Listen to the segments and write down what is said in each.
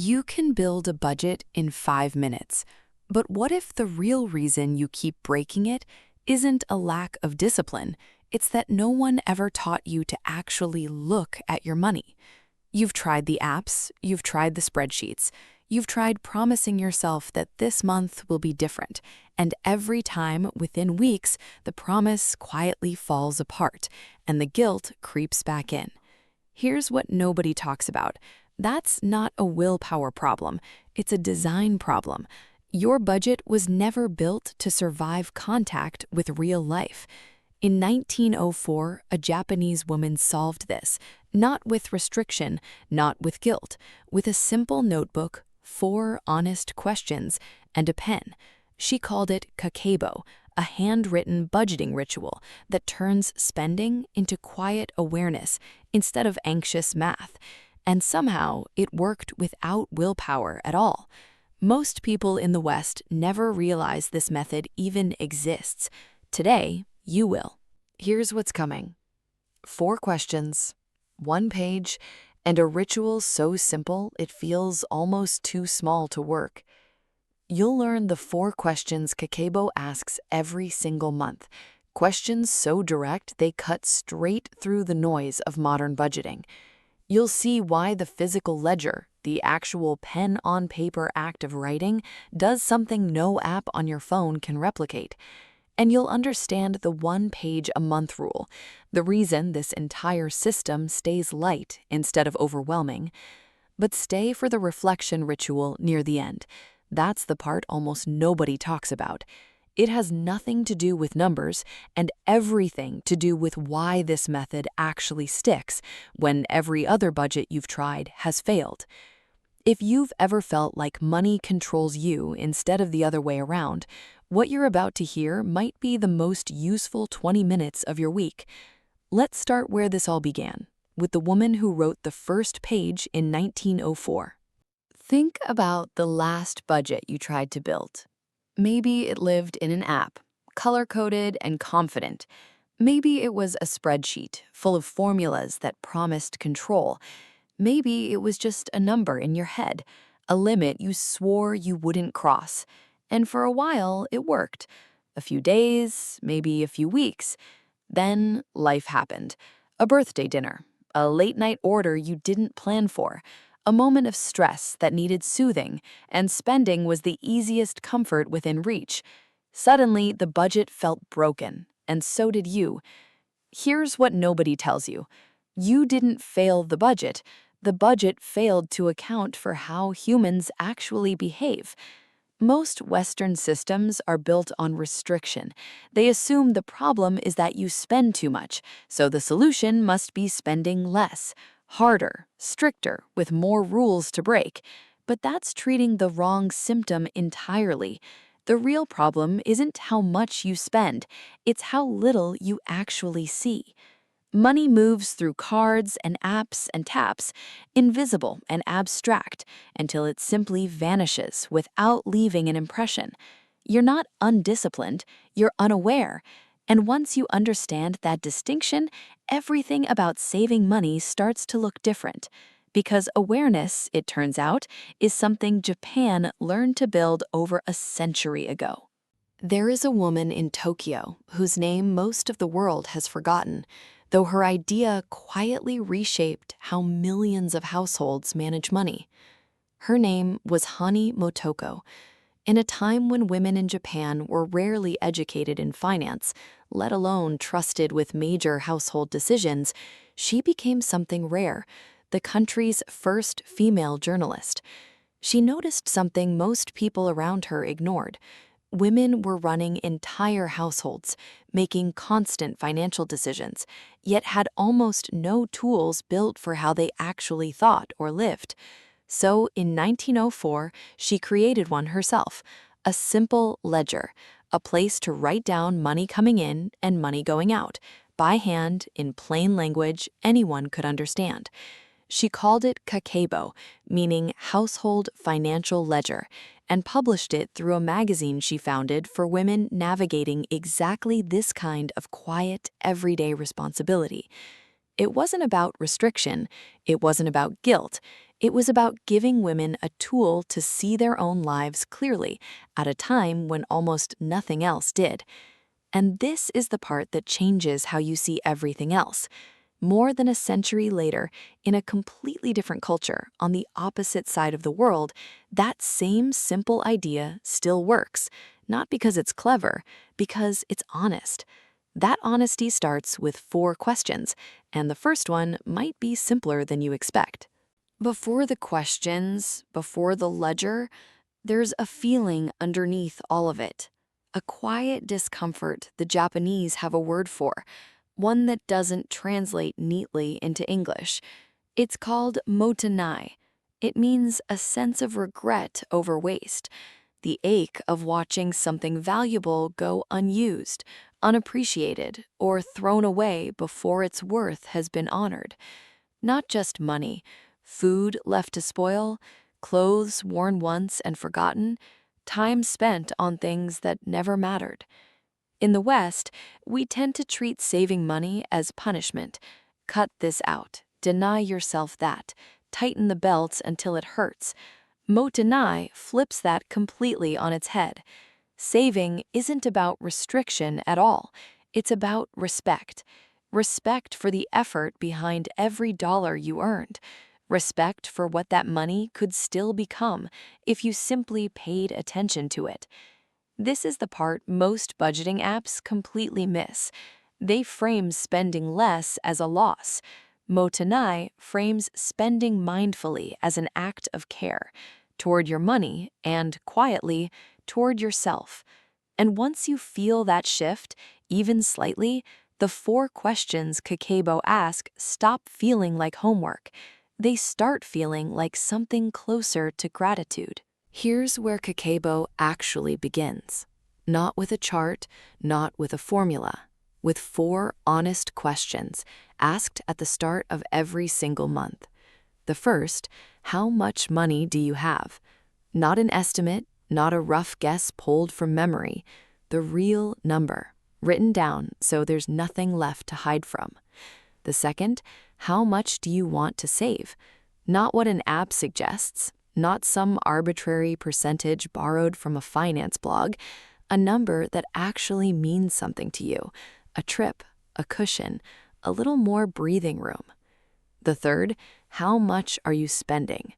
You can build a budget in 5 minutes, but what if the real reason you keep breaking it isn't a lack of discipline? It's that no one ever taught you to actually look at your money. You've tried the apps, you've tried the spreadsheets, you've tried promising yourself that this month will be different, and every time, within weeks, the promise quietly falls apart, and the guilt creeps back in. Here's what nobody talks about. That's not a willpower problem, it's a design problem. Your budget was never built to survive contact with real life. In 1904, a Japanese woman solved this, not with restriction, not with guilt, with a simple notebook, 4 honest questions, and a pen. She called it Kakeibo, a handwritten budgeting ritual that turns spending into quiet awareness instead of anxious math. And somehow, it worked without willpower at all. Most people in the West never realize this method even exists. Today, you will. Here's what's coming. 4 questions, 1 page, and a ritual so simple it feels almost too small to work. You'll learn the 4 questions Kakeibo asks every single month. Questions so direct they cut straight through the noise of modern budgeting. You'll see why the physical ledger, the actual pen-on-paper act of writing, does something no app on your phone can replicate. And you'll understand the 1-page-a-month rule, the reason this entire system stays light instead of overwhelming. But stay for the reflection ritual near the end. That's the part almost nobody talks about. It has nothing to do with numbers and everything to do with why this method actually sticks when every other budget you've tried has failed. If you've ever felt like money controls you instead of the other way around, what you're about to hear might be the most useful 20 minutes of your week. Let's start where this all began, with the woman who wrote the first page in 1904. Think about the last budget you tried to build. Maybe it lived in an app, color-coded and confident. Maybe it was a spreadsheet full of formulas that promised control. Maybe it was just a number in your head, a limit you swore you wouldn't cross. And for a while, it worked. A few days, maybe a few weeks. Then life happened. A birthday dinner, a late-night order you didn't plan for, a moment of stress that needed soothing, and spending was the easiest comfort within reach. Suddenly, the budget felt broken, and so did you. Here's what nobody tells you. You didn't fail the budget. The budget failed to account for how humans actually behave. Most Western systems are built on restriction. They assume the problem is that you spend too much, so the solution must be spending less, harder, stricter, with more rules to break. But that's treating the wrong symptom entirely. The real problem isn't how much you spend, it's how little you actually see. Money moves through cards and apps and taps, invisible and abstract, until it simply vanishes without leaving an impression. You're not undisciplined, you're unaware. And once you understand that distinction, everything about saving money starts to look different. Because awareness, it turns out, is something Japan learned to build over a century ago. There is a woman in Tokyo whose name most of the world has forgotten, though her idea quietly reshaped how millions of households manage money. Her name was Hani Motoko. In a time when women in Japan were rarely educated in finance, let alone trusted with major household decisions, she became something rare, the country's first female journalist. She noticed something most people around her ignored. Women were running entire households, making constant financial decisions, yet had almost no tools built for how they actually thought or lived. So in 1904, she created one herself, a simple ledger, a place to write down money coming in and money going out, by hand in plain language anyone could understand. She called it Kakeibo, meaning Household Financial Ledger, and published it through a magazine she founded for women navigating exactly this kind of quiet, everyday responsibility. It wasn't about restriction, it wasn't about guilt, it was about giving women a tool to see their own lives clearly at a time when almost nothing else did. And this is the part that changes how you see everything else. More than a century later, in a completely different culture, on the opposite side of the world, that same simple idea still works, not because it's clever, because it's honest. That honesty starts with 4 questions, and the first one might be simpler than you expect. Before the questions, before the ledger, there's a feeling underneath all of it. A quiet discomfort the Japanese have a word for, one that doesn't translate neatly into English. It's called Mottainai. It means a sense of regret over waste, the ache of watching something valuable go unused, unappreciated, or thrown away before its worth has been honored. Not just money, food left to spoil, clothes worn once and forgotten, time spent on things that never mattered. In the West, we tend to treat saving money as punishment. Cut this out, deny yourself that, tighten the belts until it hurts. Mottainai flips that completely on its head. Saving isn't about restriction at all. It's about respect. Respect for the effort behind every dollar you earned. Respect for what that money could still become if you simply paid attention to it. This is the part most budgeting apps completely miss. They frame spending less as a loss. Mottainai frames spending mindfully as an act of care toward your money and, quietly, toward yourself. And once you feel that shift, even slightly, the 4 questions Kakeibo ask stop feeling like homework. They start feeling like something closer to gratitude. Here's where Kakeibo actually begins. Not with a chart, not with a formula, with 4 honest questions asked at the start of every single month. The first, how much money do you have? Not an estimate, not a rough guess pulled from memory, the real number, written down so there's nothing left to hide from. The second, how much do you want to save? Not what an app suggests, not some arbitrary percentage borrowed from a finance blog, a number that actually means something to you, a trip, a cushion, a little more breathing room. The third, how much are you spending?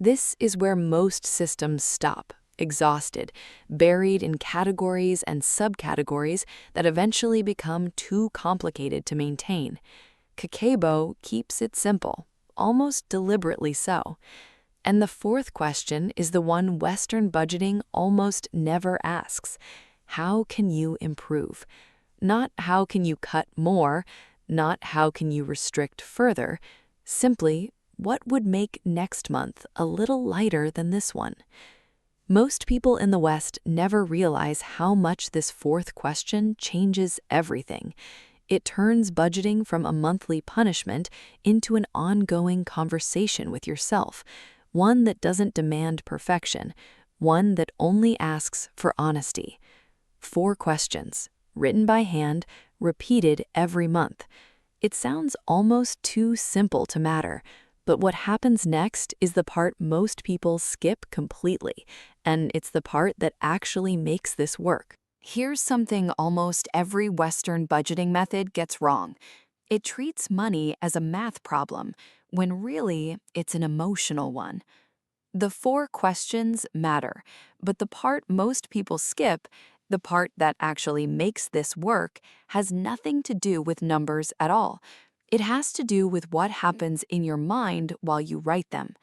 This is where most systems stop, exhausted, buried in categories and subcategories that eventually become too complicated to maintain. Kakeibo keeps it simple, almost deliberately so. And the 4th question is the one Western budgeting almost never asks. How can you improve? Not how can you cut more, not how can you restrict further, simply what would make next month a little lighter than this one? Most people in the West never realize how much this 4th question changes everything. It turns budgeting from a monthly punishment into an ongoing conversation with yourself, one that doesn't demand perfection, one that only asks for honesty. 4 questions, written by hand, repeated every month. It sounds almost too simple to matter, but what happens next is the part most people skip completely, and it's the part that actually makes this work. Here's something almost every Western budgeting method gets wrong. It treats money as a math problem, when really it's an emotional one. The 4 questions matter, but the part most people skip, the part that actually makes this work, has nothing to do with numbers at all. It has to do with what happens in your mind while you write them.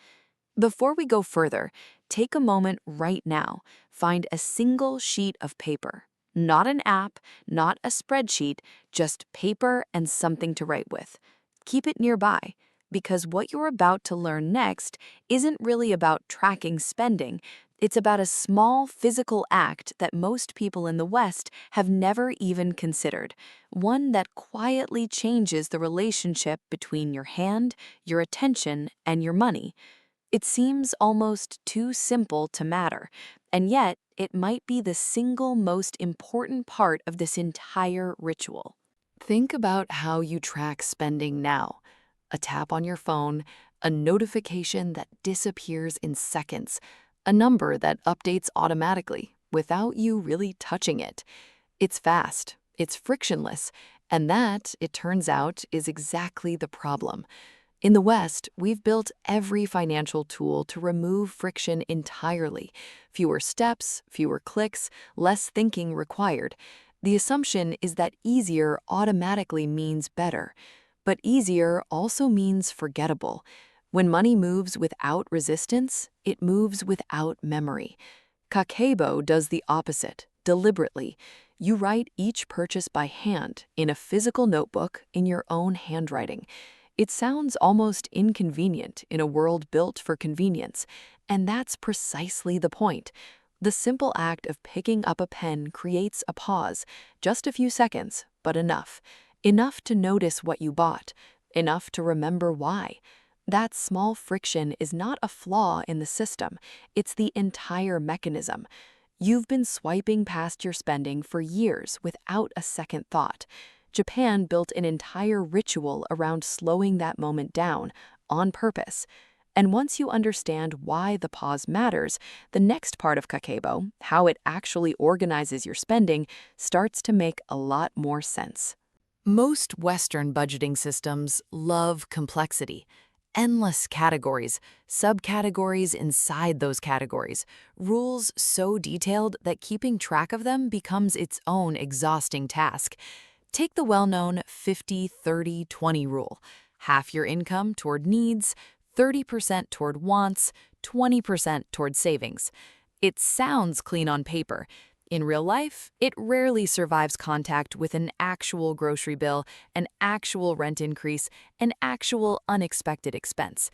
Before we go further, take a moment right now. Find a single sheet of paper. Not an app, not a spreadsheet, just paper and something to write with. Keep it nearby, because what you're about to learn next isn't really about tracking spending. It's about a small physical act that most people in the West have never even considered, one that quietly changes the relationship between your hand, your attention, and your money. It seems almost too simple to matter, and yet it might be the single most important part of this entire ritual. Think about how you track spending now. a tap on your phone, a notification that disappears in seconds, a number that updates automatically without you really touching it. It's fast, it's frictionless, and that, it turns out, is exactly the problem. In the West, we've built every financial tool to remove friction entirely. Fewer steps, fewer clicks, less thinking required. The assumption is that easier automatically means better. But easier also means forgettable. When money moves without resistance, it moves without memory. Kakeibo does the opposite, deliberately. You write each purchase by hand, in a physical notebook, in your own handwriting. It sounds almost inconvenient in a world built for convenience, and that's precisely the point. The simple act of picking up a pen creates a pause, just a few seconds, but enough. Enough to notice what you bought, enough to remember why. That small friction is not a flaw in the system, it's the entire mechanism. You've been swiping past your spending for years without a second thought. Japan built an entire ritual around slowing that moment down, on purpose. And once you understand why the pause matters, the next part of Kakeibo, how it actually organizes your spending, starts to make a lot more sense. Most Western budgeting systems love complexity. Endless categories, subcategories inside those categories, rules so detailed that keeping track of them becomes its own exhausting task. Take the well-known 50-30-20 rule. Half your income toward needs, 30% toward wants, 20% toward savings. It sounds clean on paper. In real life, it rarely survives contact with an actual grocery bill, an actual rent increase, an actual unexpected expense.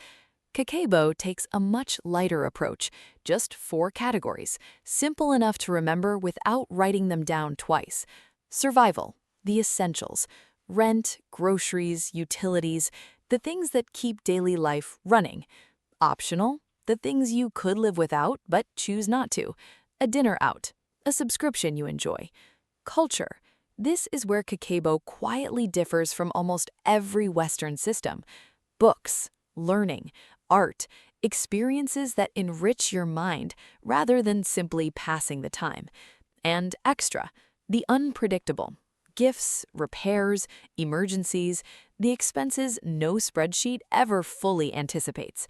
Kakeibo takes a much lighter approach, just 4 categories, simple enough to remember without writing them down twice. Survival, the essentials, rent, groceries, utilities, the things that keep daily life running. Optional, the things you could live without but choose not to. A dinner out, a subscription you enjoy. Culture. This is where Kakeibo quietly differs from almost every Western system. Books, learning, art, experiences that enrich your mind rather than simply passing the time. And extra, the unpredictable. Gifts, repairs, emergencies, the expenses no spreadsheet ever fully anticipates.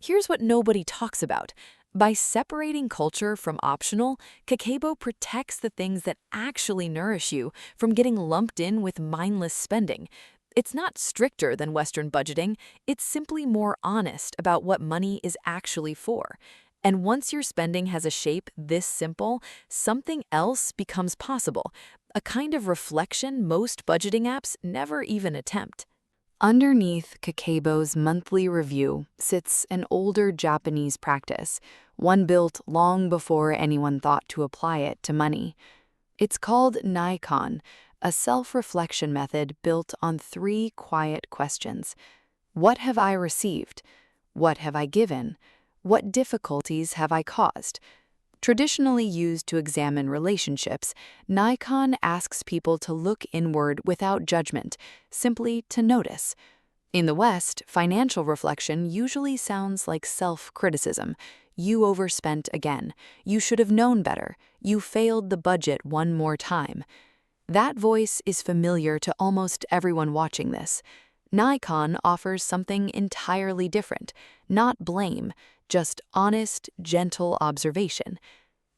Here's what nobody talks about. By separating culture from optional, Kakeibo protects the things that actually nourish you from getting lumped in with mindless spending. It's not stricter than Western budgeting, it's simply more honest about what money is actually for. And once your spending has a shape this simple, something else becomes possible, a kind of reflection most budgeting apps never even attempt. Underneath Kakeibo's monthly review sits an older Japanese practice, one built long before anyone thought to apply it to money. It's called Naikan, a self-reflection method built on 3 quiet questions. What have I received? What have I given? What difficulties have I caused? Traditionally used to examine relationships, Naikan asks people to look inward without judgment, simply to notice. In the West, financial reflection usually sounds like self-criticism. You overspent again. You should have known better. You failed the budget one more time. That voice is familiar to almost everyone watching this. Naikan offers something entirely different, not blame, just honest, gentle observation.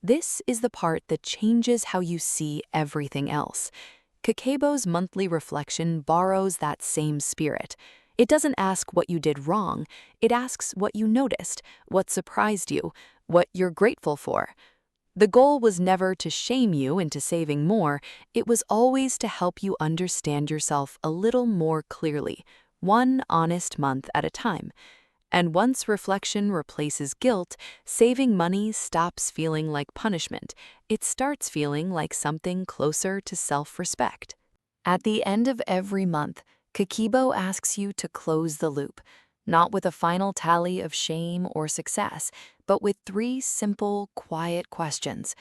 This is the part that changes how you see everything else. Kakeibo's monthly reflection borrows that same spirit. It doesn't ask what you did wrong, it asks what you noticed, what surprised you, what you're grateful for. The goal was never to shame you into saving more, it was always to help you understand yourself a little more clearly, one honest month at a time. And once reflection replaces guilt, saving money stops feeling like punishment. It starts feeling like something closer to self-respect. At the end of every month, Kakeibo asks you to close the loop, not with a final tally of shame or success, but with 3 simple, quiet questions.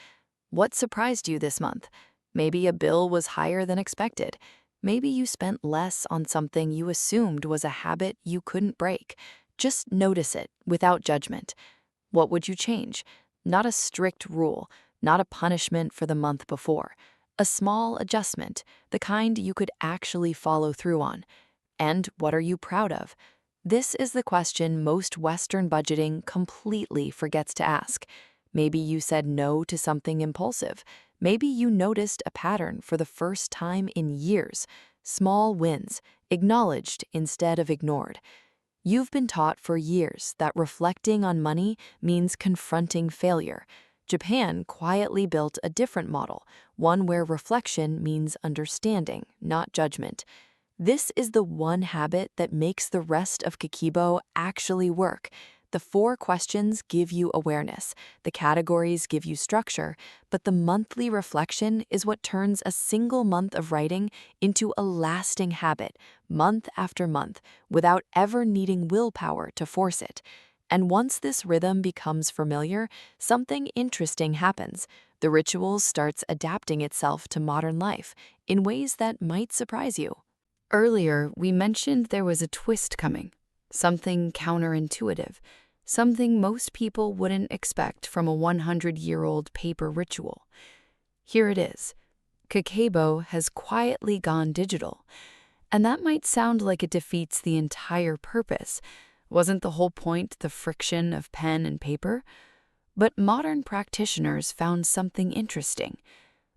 What surprised you this month? Maybe a bill was higher than expected. Maybe you spent less on something you assumed was a habit you couldn't break. Just notice it without judgment. What would you change? Not a strict rule, not a punishment for the month before. A small adjustment, the kind you could actually follow through on. And what are you proud of? This is the question most Western budgeting completely forgets to ask. Maybe you said no to something impulsive. Maybe you noticed a pattern for the first time in years. Small wins, acknowledged instead of ignored. You've been taught for years that reflecting on money means confronting failure. Japan quietly built a different model, one where reflection means understanding, not judgment. This is the one habit that makes the rest of Kakeibo actually work. The 4 questions give you awareness, the categories give you structure, but the monthly reflection is what turns a single month of writing into a lasting habit, month after month, without ever needing willpower to force it. And once this rhythm becomes familiar, something interesting happens. The ritual starts adapting itself to modern life in ways that might surprise you. Earlier, we mentioned there was a twist coming, something counterintuitive, something most people wouldn't expect from a 100-year-old paper ritual. Here it is. Kakeibo has quietly gone digital. And that might sound like it defeats the entire purpose. Wasn't the whole point the friction of pen and paper? But modern practitioners found something interesting.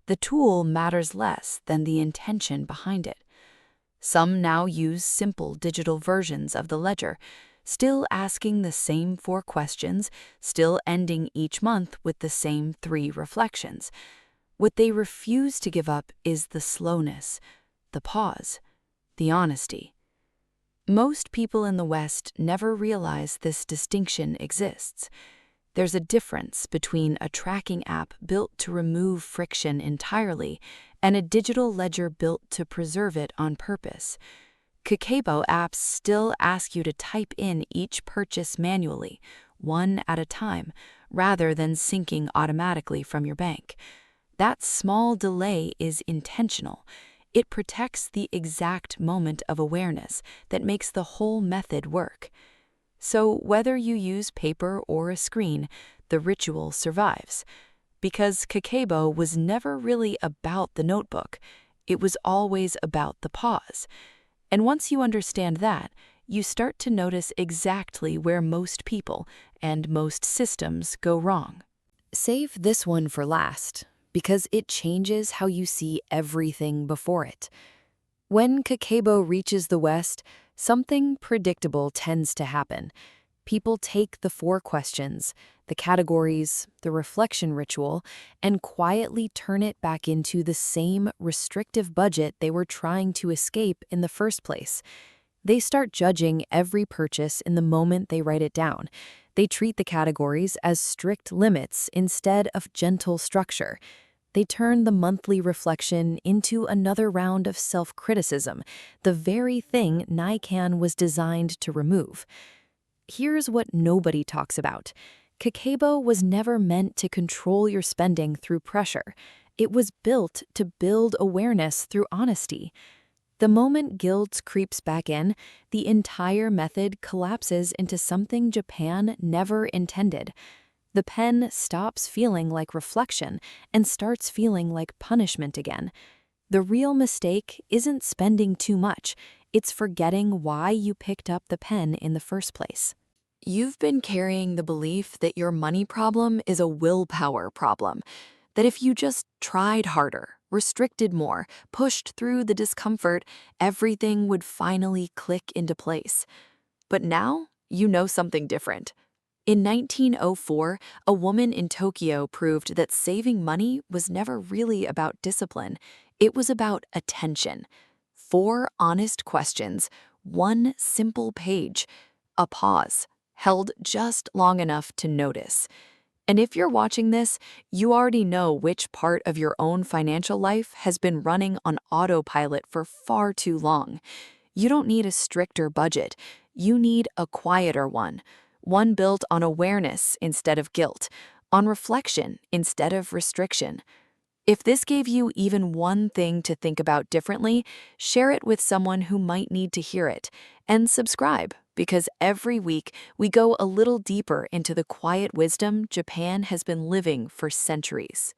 The tool matters less than the intention behind it. Some now use simple digital versions of the ledger, still asking the same 4 questions, still ending each month with the same 3 reflections. What they refuse to give up is the slowness, the pause, the honesty. Most people in the West never realize this distinction exists. There's a difference between a tracking app built to remove friction entirely and a digital ledger built to preserve it on purpose. Kakeibo apps still ask you to type in each purchase manually, one at a time, rather than syncing automatically from your bank. That small delay is intentional. It protects the exact moment of awareness that makes the whole method work. So whether you use paper or a screen, the ritual survives. Because Kakeibo was never really about the notebook. It was always about the pause. And once you understand that, you start to notice exactly where most people and most systems go wrong. Save this one for last, because it changes how you see everything before it. When Kakeibo reaches the West, something predictable tends to happen. People take the 4 questions, the categories, the reflection ritual, and quietly turn it back into the same restrictive budget they were trying to escape in the first place. They start judging every purchase in the moment they write it down. They treat the categories as strict limits instead of gentle structure. They turn the monthly reflection into another round of self-criticism, the very thing Naikan was designed to remove. Here's what nobody talks about. Kakeibo was never meant to control your spending through pressure. It was built to build awareness through honesty. The moment guilt creeps back in, the entire method collapses into something Japan never intended. The pen stops feeling like reflection and starts feeling like punishment again. The real mistake isn't spending too much, it's forgetting why you picked up the pen in the first place. You've been carrying the belief that your money problem is a willpower problem, that if you just tried harder, restricted more, pushed through the discomfort, everything would finally click into place. But now, you know something different. In 1904, a woman in Tokyo proved that saving money was never really about discipline. It was about attention. 4 honest questions, 1 simple page, a pause, held just long enough to notice. And if you're watching this, you already know which part of your own financial life has been running on autopilot for far too long. You don't need a stricter budget. You need a quieter one built on awareness instead of guilt, on reflection instead of restriction. If this gave you even one thing to think about differently, share it with someone who might need to hear it. And subscribe, because every week we go a little deeper into the quiet wisdom Japan has been living for centuries.